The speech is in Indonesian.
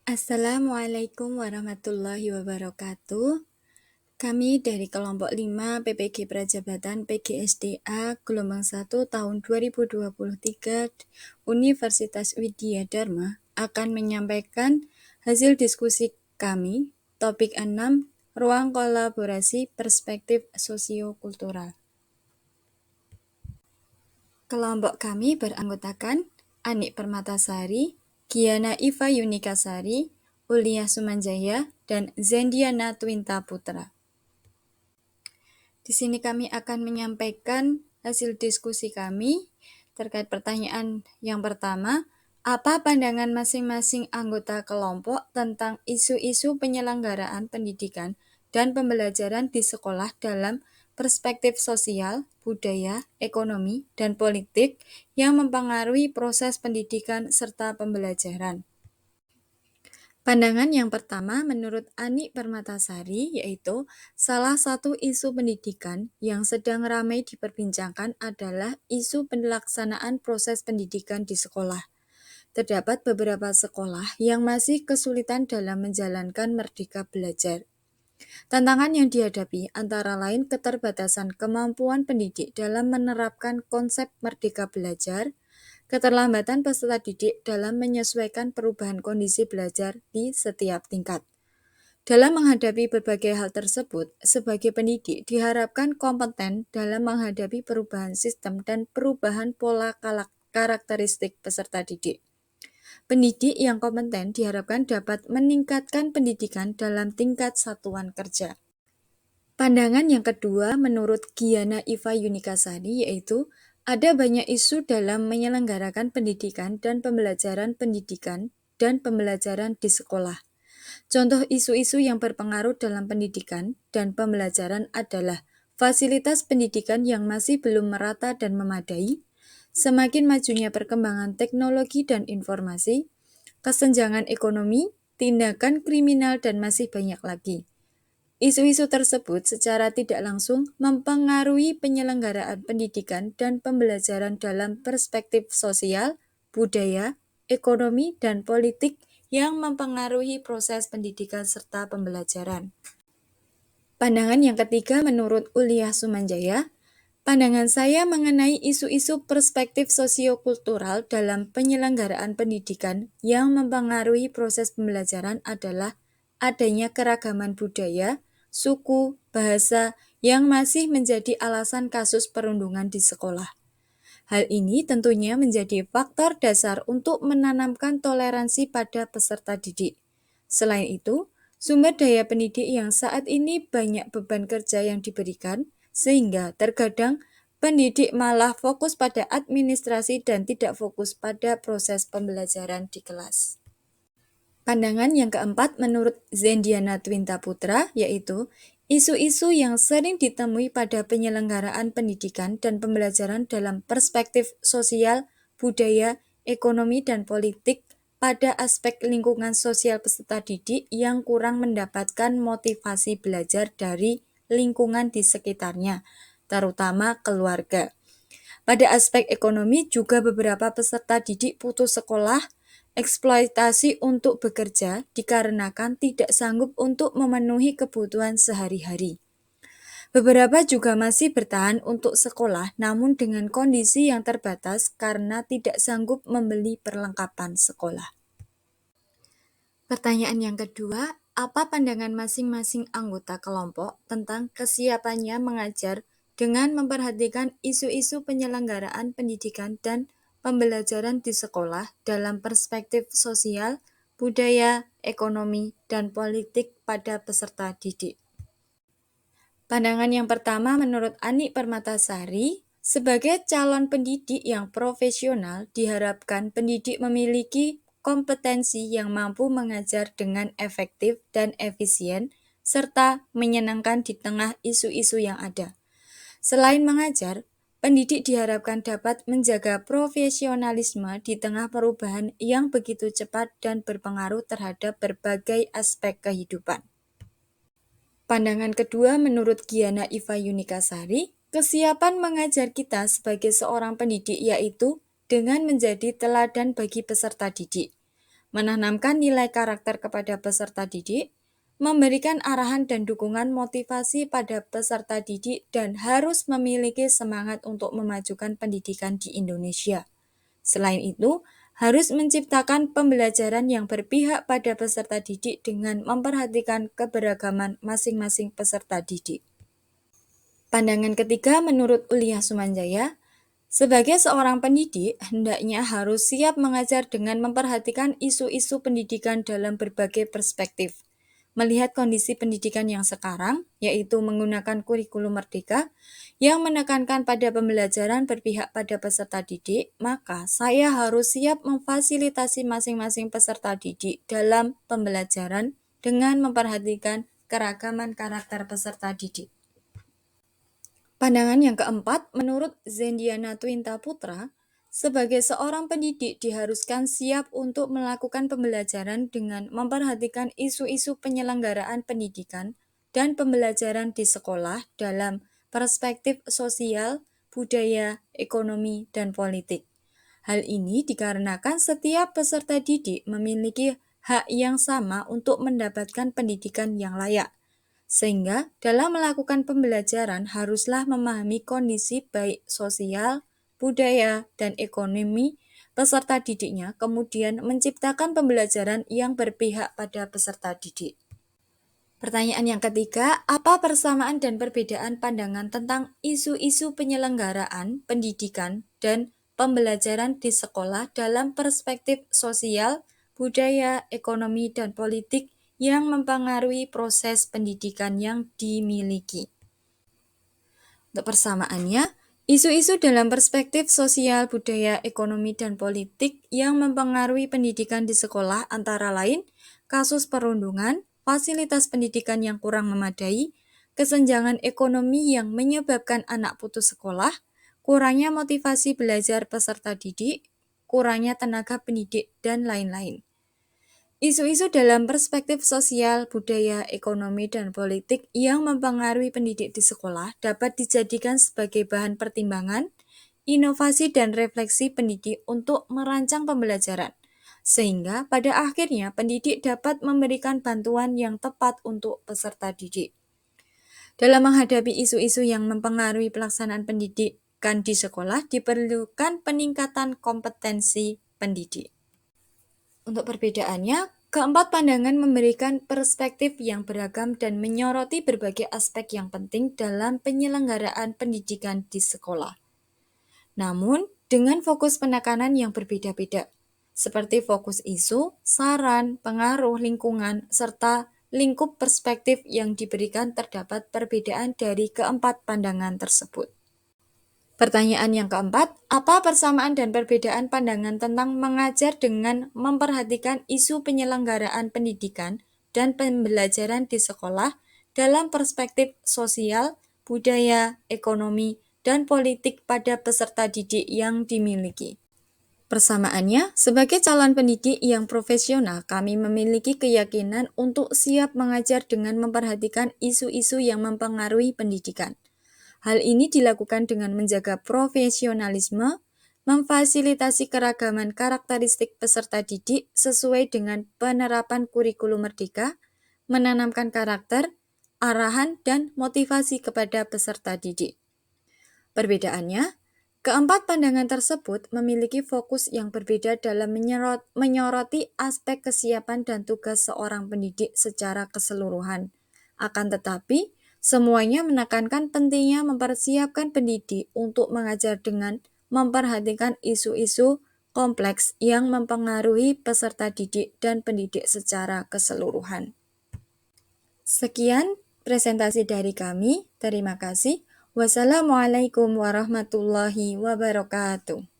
Assalamualaikum warahmatullahi wabarakatuh. Kami dari kelompok 5 PPG Prajabatan PGSDA gelombang 1 tahun 2023 Universitas Widya Dharma akan menyampaikan hasil diskusi kami, topik 6, ruang kolaborasi perspektif sosiokultural. Kelompok kami beranggotakan Anik Permatasari, Giana Iva Yunikasari, Ulia Sumanjaya, dan Zendiana Twinta Putra. Di sini kami akan menyampaikan hasil diskusi kami terkait pertanyaan yang pertama, apa pandangan masing-masing anggota kelompok tentang isu-isu penyelenggaraan pendidikan dan pembelajaran di sekolah dalam perspektif sosial, budaya, ekonomi, dan politik yang mempengaruhi proses pendidikan serta pembelajaran. Pandangan yang pertama menurut Ani Permatasari yaitu salah satu isu pendidikan yang sedang ramai diperbincangkan adalah isu pelaksanaan proses pendidikan di sekolah. Terdapat beberapa sekolah yang masih kesulitan dalam menjalankan merdeka belajar. Tantangan yang dihadapi antara lain keterbatasan kemampuan pendidik dalam menerapkan konsep merdeka belajar, keterlambatan peserta didik dalam menyesuaikan perubahan kondisi belajar di setiap tingkat. Dalam menghadapi berbagai hal tersebut, sebagai pendidik diharapkan kompeten dalam menghadapi perubahan sistem dan perubahan pola karakteristik peserta didik. Pendidik yang kompeten diharapkan dapat meningkatkan pendidikan dalam tingkat satuan kerja. Pandangan yang kedua menurut Giana Iva Yunikasari yaitu ada banyak isu dalam menyelenggarakan pendidikan dan pembelajaran pendidikan dan pembelajaran di sekolah. Contoh isu-isu yang berpengaruh dalam pendidikan dan pembelajaran adalah fasilitas pendidikan yang masih belum merata dan memadai, semakin majunya perkembangan teknologi dan informasi, kesenjangan ekonomi, tindakan kriminal, dan masih banyak lagi. Isu-isu tersebut secara tidak langsung mempengaruhi penyelenggaraan pendidikan dan pembelajaran dalam perspektif sosial, budaya, ekonomi, dan politik yang mempengaruhi proses pendidikan serta pembelajaran. Pandangan yang ketiga menurut Ulia Sumanjaya, pandangan saya mengenai isu-isu perspektif sosiokultural dalam penyelenggaraan pendidikan yang mempengaruhi proses pembelajaran adalah adanya keragaman budaya, suku, bahasa yang masih menjadi alasan kasus perundungan di sekolah. Hal ini tentunya menjadi faktor dasar untuk menanamkan toleransi pada peserta didik. Selain itu, sumber daya pendidik yang saat ini banyak beban kerja yang diberikan, sehingga terkadang pendidik malah fokus pada administrasi dan tidak fokus pada proses pembelajaran di kelas. Pandangan yang keempat menurut Zendiana Twinta Putra yaitu isu-isu yang sering ditemui pada penyelenggaraan pendidikan dan pembelajaran dalam perspektif sosial, budaya, ekonomi, dan politik pada aspek lingkungan sosial peserta didik yang kurang mendapatkan motivasi belajar dari lingkungan di sekitarnya, terutama keluarga. Pada aspek ekonomi juga beberapa peserta didik putus sekolah, eksploitasi untuk bekerja dikarenakan tidak sanggup untuk memenuhi kebutuhan sehari-hari. Beberapa juga masih bertahan untuk sekolah namun dengan kondisi yang terbatas karena tidak sanggup membeli perlengkapan sekolah. Pertanyaan yang kedua, apa pandangan masing-masing anggota kelompok tentang kesiapannya mengajar dengan memperhatikan isu-isu penyelenggaraan pendidikan dan pembelajaran di sekolah dalam perspektif sosial, budaya, ekonomi, dan politik pada peserta didik? Pandangan yang pertama menurut Ani Permatasari, sebagai calon pendidik yang profesional diharapkan pendidik memiliki kompetensi yang mampu mengajar dengan efektif dan efisien serta menyenangkan di tengah isu-isu yang ada. Selain mengajar, pendidik diharapkan dapat menjaga profesionalisme di tengah perubahan yang begitu cepat dan berpengaruh terhadap berbagai aspek kehidupan. Pandangan kedua menurut Giana Iva Yunikasari, kesiapan mengajar kita sebagai seorang pendidik yaitu dengan menjadi teladan bagi peserta didik. menanamkan nilai karakter kepada peserta didik, memberikan arahan dan dukungan motivasi pada peserta didik, dan harus memiliki semangat untuk memajukan pendidikan di Indonesia. Selain itu, harus menciptakan pembelajaran yang berpihak pada peserta didik dengan memperhatikan keberagaman masing-masing peserta didik. Pandangan ketiga menurut Uliah Sumanjaya, sebagai seorang pendidik, hendaknya harus siap mengajar dengan memperhatikan isu-isu pendidikan dalam berbagai perspektif. Melihat kondisi pendidikan yang sekarang, yaitu menggunakan kurikulum merdeka, yang menekankan pada pembelajaran berpihak pada peserta didik, maka saya harus siap memfasilitasi masing-masing peserta didik dalam pembelajaran dengan memperhatikan keragaman karakter peserta didik. Pandangan yang keempat, menurut Zendiana Twinta Putra, sebagai seorang pendidik diharuskan siap untuk melakukan pembelajaran dengan memperhatikan isu-isu penyelenggaraan pendidikan dan pembelajaran di sekolah dalam perspektif sosial, budaya, ekonomi, dan politik. Hal ini dikarenakan setiap peserta didik memiliki hak yang sama untuk mendapatkan pendidikan yang layak. Sehingga dalam melakukan pembelajaran haruslah memahami kondisi baik sosial, budaya, dan ekonomi peserta didiknya, kemudian menciptakan pembelajaran yang berpihak pada peserta didik. Pertanyaan yang ketiga, apa persamaan dan perbedaan pandangan tentang isu-isu penyelenggaraan, pendidikan, dan pembelajaran di sekolah dalam perspektif sosial, budaya, ekonomi, dan politik yang mempengaruhi proses pendidikan yang dimiliki? Untuk persamaannya, isu-isu dalam perspektif sosial, budaya, ekonomi, dan politik yang mempengaruhi pendidikan di sekolah antara lain kasus perundungan, fasilitas pendidikan yang kurang memadai, kesenjangan ekonomi yang menyebabkan anak putus sekolah, kurangnya motivasi belajar peserta didik, kurangnya tenaga pendidik, dan lain-lain. Isu-isu dalam perspektif sosial, budaya, ekonomi, dan politik yang mempengaruhi pendidik di sekolah dapat dijadikan sebagai bahan pertimbangan, inovasi, dan refleksi pendidik untuk merancang pembelajaran, sehingga pada akhirnya pendidik dapat memberikan bantuan yang tepat untuk peserta didik. Dalam menghadapi isu-isu yang mempengaruhi pelaksanaan pendidikan di sekolah, diperlukan peningkatan kompetensi pendidik. Untuk perbedaannya, keempat pandangan memberikan perspektif yang beragam dan menyoroti berbagai aspek yang penting dalam penyelenggaraan pendidikan di sekolah. Namun, dengan fokus penekanan yang berbeda-beda, seperti fokus isu, saran, pengaruh lingkungan, serta lingkup perspektif yang diberikan terdapat perbedaan dari keempat pandangan tersebut. Pertanyaan yang keempat, apa persamaan dan perbedaan pandangan tentang mengajar dengan memperhatikan isu penyelenggaraan pendidikan dan pembelajaran di sekolah dalam perspektif sosial, budaya, ekonomi, dan politik pada peserta didik yang dimiliki? Persamaannya, sebagai calon pendidik yang profesional, kami memiliki keyakinan untuk siap mengajar dengan memperhatikan isu-isu yang mempengaruhi pendidikan. Hal ini dilakukan dengan menjaga profesionalisme, memfasilitasi keragaman karakteristik peserta didik sesuai dengan penerapan kurikulum merdeka, menanamkan karakter, arahan, dan motivasi kepada peserta didik. Perbedaannya, keempat pandangan tersebut memiliki fokus yang berbeda dalam menyoroti aspek kesiapan dan tugas seorang pendidik secara keseluruhan. Akan tetapi, semuanya menekankan pentingnya mempersiapkan pendidik untuk mengajar dengan memperhatikan isu-isu kompleks yang mempengaruhi peserta didik dan pendidik secara keseluruhan. Sekian presentasi dari kami. Terima kasih. Wassalamualaikum warahmatullahi wabarakatuh.